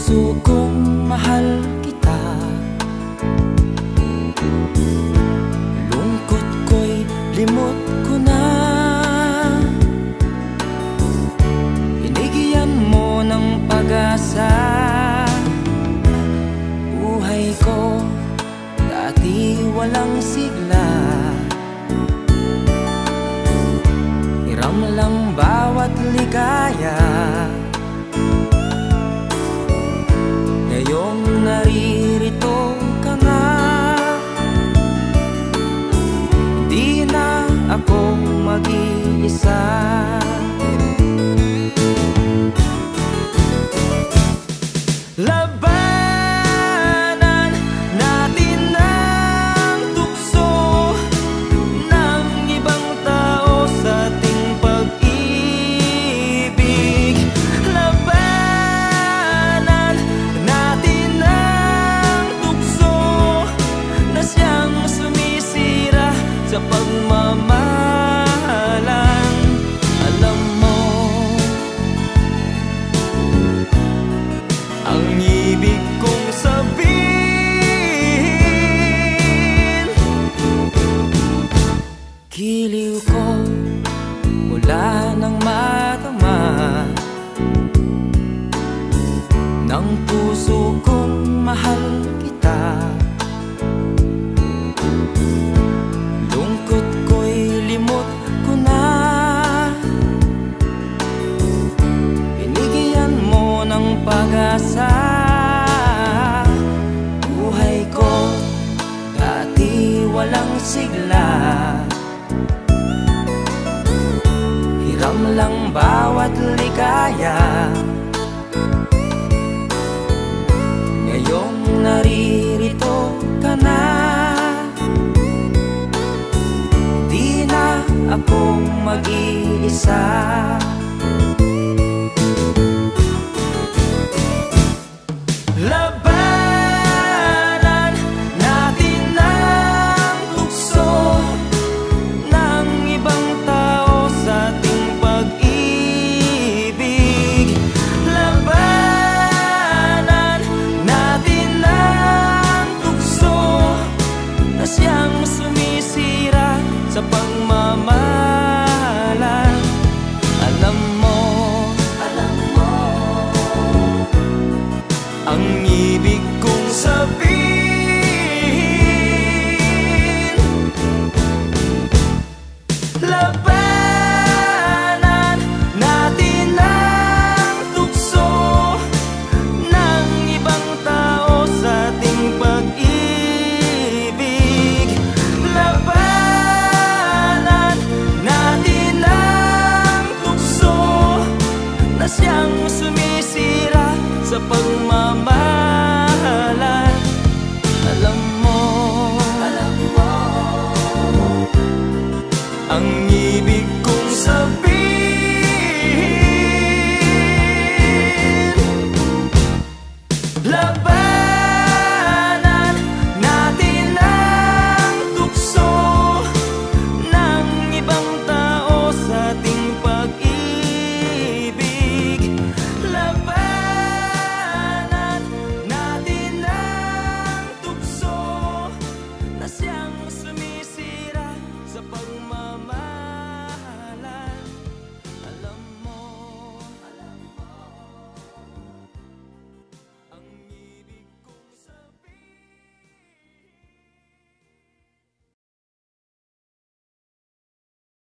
puso kong mahal kita. Lungkot ko'y limot ko na. Binigyan mo ng pag-asa. Buhay ko dati walang sigla. Hiram lang bawat ligaya. Ngayong naririto ka na, hindi na ako mag-iisa. Labanan natin ang tukso ng ibang tao sa ating pag-ibig. Labanan natin ang tukso na siyang sumisira sa pagmamahalan. Alam mo, ang ibig kong sabihin, giliw ko mula nang matama ng puso kong mahal kita. Lungkot ko'y limot ko na. Binigyan mo ng pag-asa. Buhay ko dati walang sigla. Hiram lang bawat ligaya. Ngayong naririto ka na, di na ako mag-iisa. Labanan natin ang tukso ng ibang tao sa ating pag-ibig. Labanan natin ang tukso na siyang sumisira sa pagmamahalan. Alam mo, ang ibig kong sabihin, labanan natin ang tukso ng ibang tao sa ating pag-ibig. Labanan natin ang tukso na siya